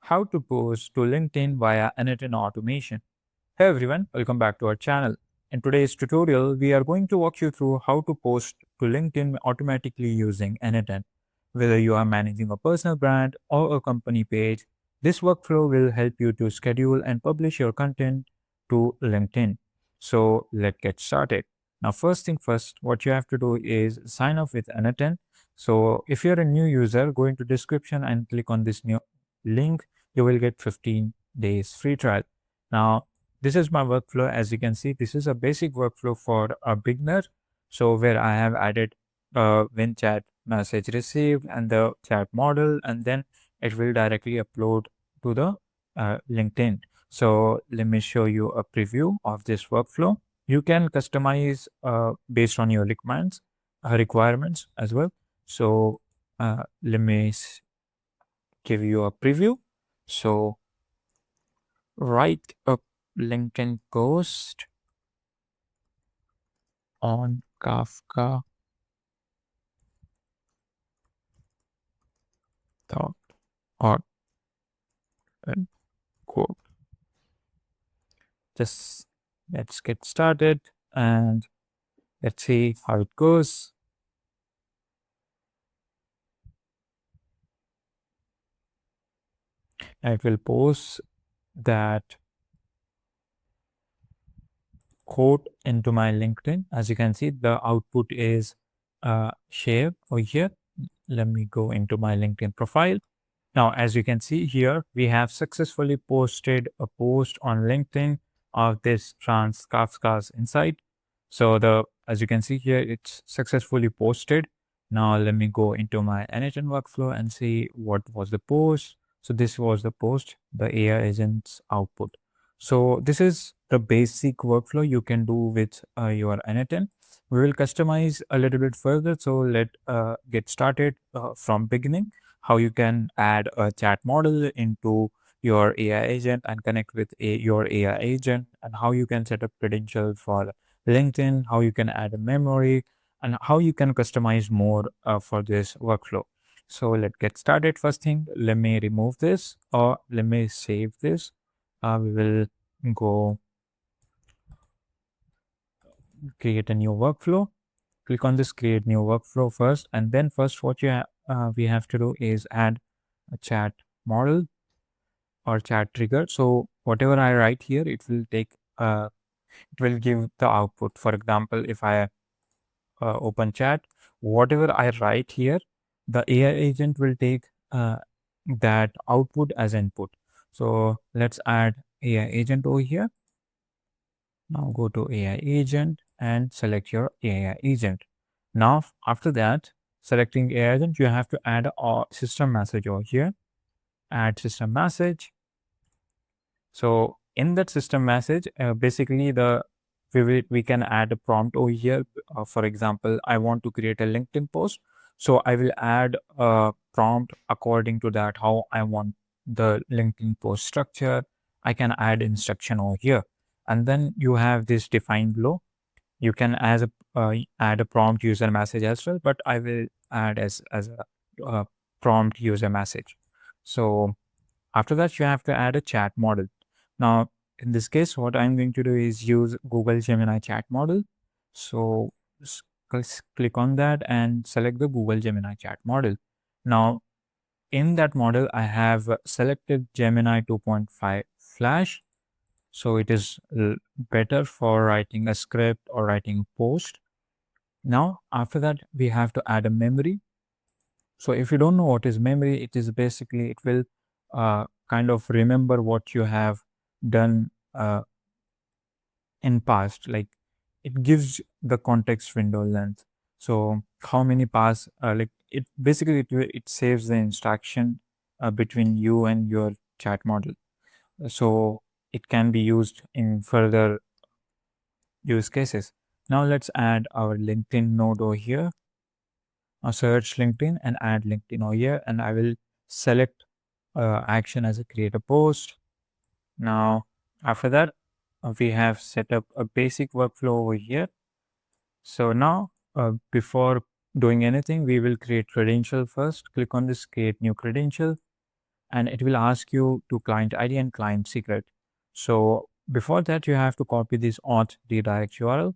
How to post to LinkedIn via n8n automation. Hey everyone, welcome back to our channel. In today's tutorial, we are going to walk you through how to post to LinkedIn automatically using n8n. Whether you are managing a personal brand or a company page, this workflow will help you to schedule and publish your content to LinkedIn. So let's get started. Now, first thing first, what you have to do is sign up with n8n. So if you're a new user, go into description and click on this new link. You will get 15 days free trial. Now, this is my workflow. As you can see, this is a basic workflow for a beginner. So where I have added when chat message received and the chat model, and then it will directly upload to the LinkedIn. So let me show you a preview of this workflow. You can customize based on your requirements as well. So let me give you a preview. So write a LinkedIn post on Kafka dot or quote. Just let's get started and let's see how it goes. I will post that quote into my LinkedIn. As you can see, the output is shared over here. Let me go into my LinkedIn profile. Now, as you can see here, we have successfully posted a post on LinkedIn of this trans Kafka's insight. So as you can see here, it's successfully posted. Now let me go into my n8n workflow and see what was the post. So this was the post, the AI agent's output. So this is the basic workflow you can do with your n8n. We will customize a little bit further. So let get started from beginning. How you can add a chat model into your AI agent and connect with your AI agent, and how you can set up credential for LinkedIn, how you can add a memory, and how you can customize more for this workflow. So let's get started. First thing, let me remove this or let me save this. We will go create a new workflow. Click on this create new workflow first, and then first what we have to do is add a chat model or chat trigger. So whatever I write here, it will give the output. For example, if I open chat, whatever I write here, the AI agent will take that output as input. So let's add AI agent over here. Now go to AI agent and select your AI agent. Now, after that, selecting AI agent, you have to add a system message over here. Add system message. So in that system message, basically we can add a prompt over here. For example, I want to create a LinkedIn post. So I will add a prompt according to that, how I want the LinkedIn post structure. I can add instruction over here. And then you have this defined below. You can add a prompt user message as well, but I will add as a prompt user message. So after that, you have to add a chat model. Now, in this case, what I'm going to do is use Google Gemini chat model. So click on that and select the Google Gemini chat model. Now, in that model, I have selected Gemini 2.5 Flash. So it is better for writing a script or writing a post. Now, after that, we have to add a memory. So if you don't know what is memory, it is basically, it will kind of remember what you have done in past. Like it gives the context window length. So how many pass, like it basically, it saves the instruction between you and your chat model. So it can be used in further use cases. Now let's add our LinkedIn node over here. Search LinkedIn and add LinkedIn over here, and I will select action as a create a post. Now, after that, we have set up a basic workflow over here. So now, before doing anything, we will create credential first. Click on this create new credential, and it will ask you to client ID and client secret. So before that, you have to copy this auth redirect URL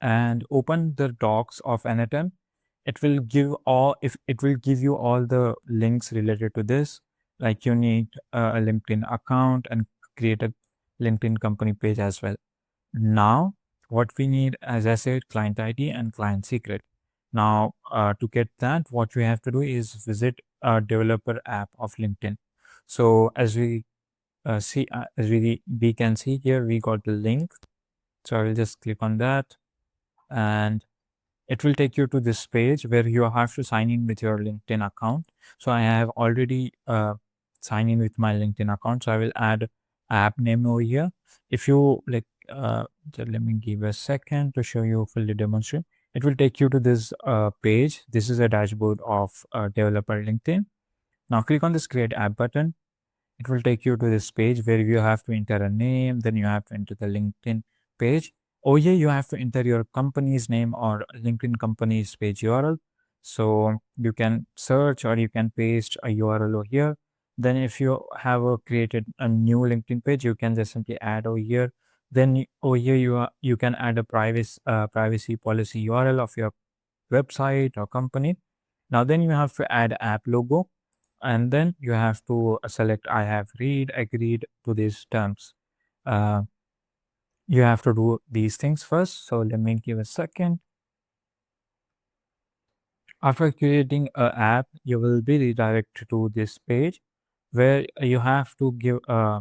and open the docs of n8n. It will give you all the links related to this. Like you need a LinkedIn account and create a LinkedIn company page as well. Now, what we need, as I said, client ID and client secret. Now, to get that, what we have to do is visit a developer app of LinkedIn. So as we we can see here, we got the link. So I will just click on that, and it will take you to this page where you have to sign in with your LinkedIn account. So I have already signed in with my LinkedIn account. So I will add app name over here. If you like, just let me give a second to show you fully demonstrate. It will take you to this page. This is a dashboard of developer LinkedIn. Now click on this create app button. It will take you to this page where you have to enter a name, then you have to enter the LinkedIn page. Over here, you have to enter your company's name or LinkedIn company's page URL. So you can search or you can paste a URL over here. Then if you have created a new LinkedIn page, you can just simply add over here. Then over here, you can add a privacy policy URL of your website or company. Now then you have to add app logo, and then you have to select I have agreed to these terms. Uh, you have to do these things first. So let me give a second. After creating an app, you will be redirected to this page where you have to give a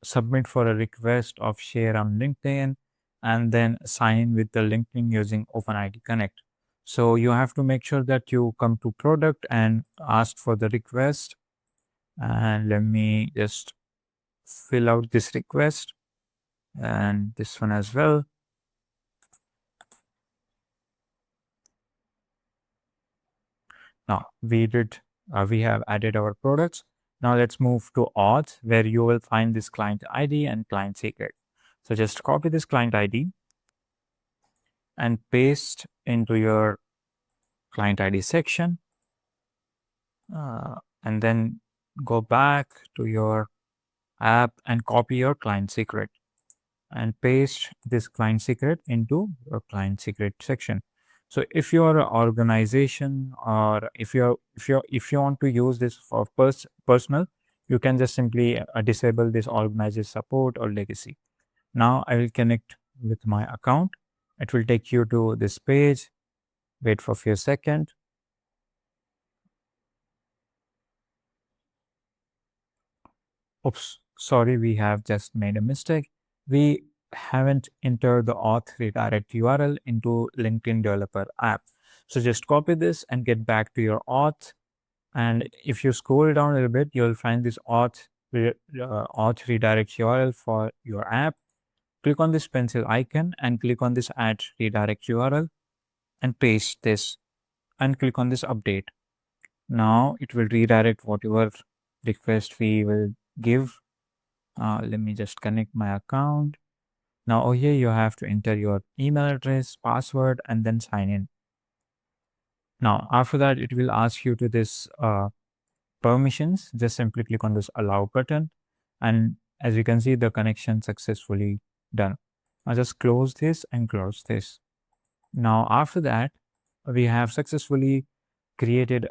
submit for a request of share on LinkedIn and then sign in with the LinkedIn using OpenID Connect. So you have to make sure that you come to product and ask for the request. And let me just fill out this request and this one as well. Now we have added our products. Now let's move to auth, where you will find this client ID and client secret. So just copy this client ID and paste into your client ID section, and then go back to your app and copy your client secret and paste this client secret into your client secret section. So if you're an organization, or if you want to use this for personal, you can just simply disable this organizer support or legacy. Now I will connect with my account. It will take you to this page. Wait for a few seconds. Oops, sorry, we have just made a mistake. We haven't entered the auth redirect URL into LinkedIn developer app. So just copy this and get back to your auth. And if you scroll down a little bit, you'll find this auth redirect URL for your app. Click on this pencil icon and click on this add redirect URL and paste this and click on this update. Now it will redirect whatever request we will give. Let me just connect my account. Now over here, you have to enter your email address, password, and then sign in. Now, after that, it will ask you to this permissions. Just simply click on this allow button. And as you can see, the connection successfully done. Now just close this and close this. Now, after that, we have successfully created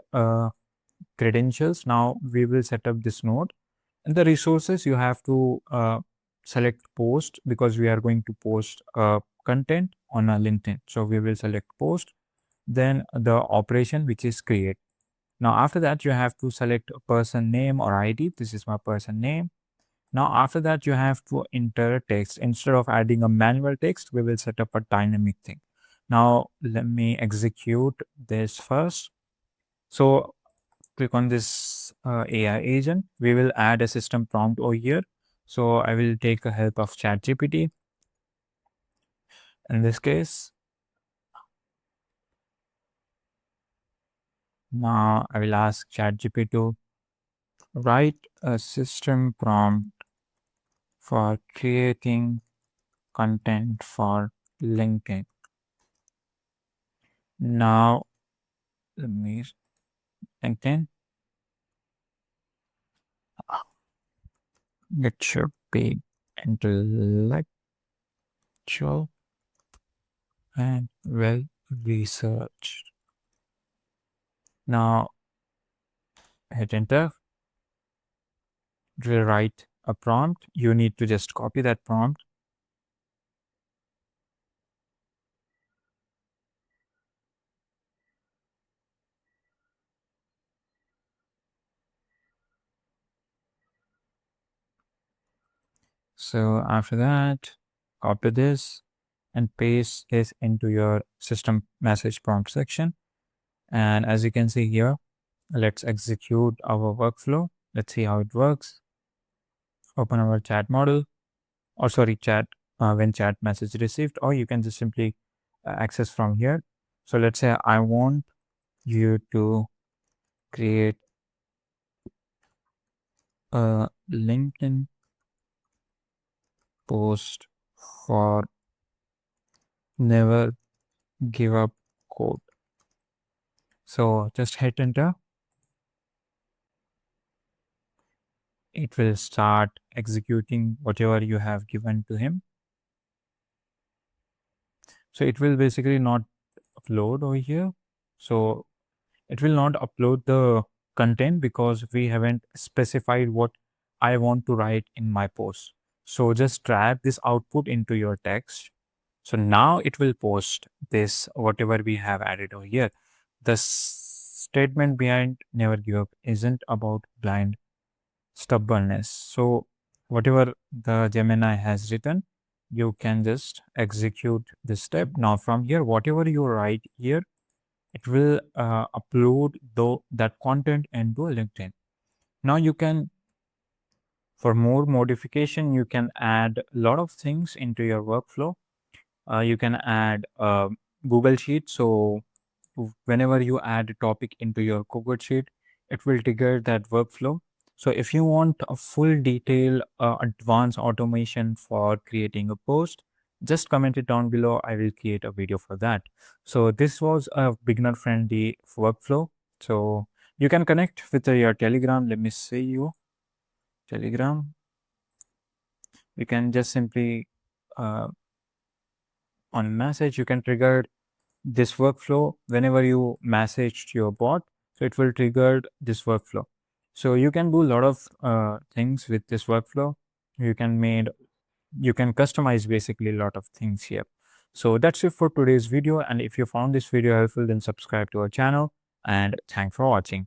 credentials. Now we will set up this node. And the resources, you have to select post, because we are going to post content on a LinkedIn. So we will select post, then the operation, which is create. Now after that, you have to select a person name or ID. This is my person name. Now after that, you have to enter text. Instead of adding a manual text, we will set up a dynamic thing. Now let me execute this first. So click on this AI agent. We will add a system prompt over here. So I will take a help of ChatGPT. In this case, now I will ask ChatGPT to write a system prompt for creating content for LinkedIn. Now, let me LinkedIn. It should be intellectual and well researched. Now hit enter. It will write a prompt. You need to just copy that prompt. So after that, copy this and paste this into your system message prompt section. And as you can see here, let's execute our workflow. Let's see how it works. Open our chat model, or sorry, chat when chat message received, or you can just simply access from here. So let's say I want you to create a LinkedIn post for never give up code. So just hit enter. It will start executing whatever you have given to him. So it will basically not upload over here. So it will not upload the content because we haven't specified what I want to write in my post. So just drag this output into your text. So now it will post this, whatever we have added over here. The statement behind never give up isn't about blind stubbornness. So whatever the Gemini has written, you can just execute this step. Now from here, whatever you write here, it will upload that content into LinkedIn. Now you can, for more modification, you can add a lot of things into your workflow. You can add Google Sheet. So whenever you add a topic into your Google Sheet, it will trigger that workflow. So if you want a full detail advanced automation for creating a post, just comment it down below. I will create a video for that. So this was a beginner friendly workflow. So you can connect with your Telegram. Let me see you Telegram. You can just simply uh, on message, you can trigger this workflow whenever you message to your bot. So it will trigger this workflow. So you can do a lot of things with this workflow. You can customize basically a lot of things here. So that's it for today's video. And if you found this video helpful, then subscribe to our channel, and thanks for watching.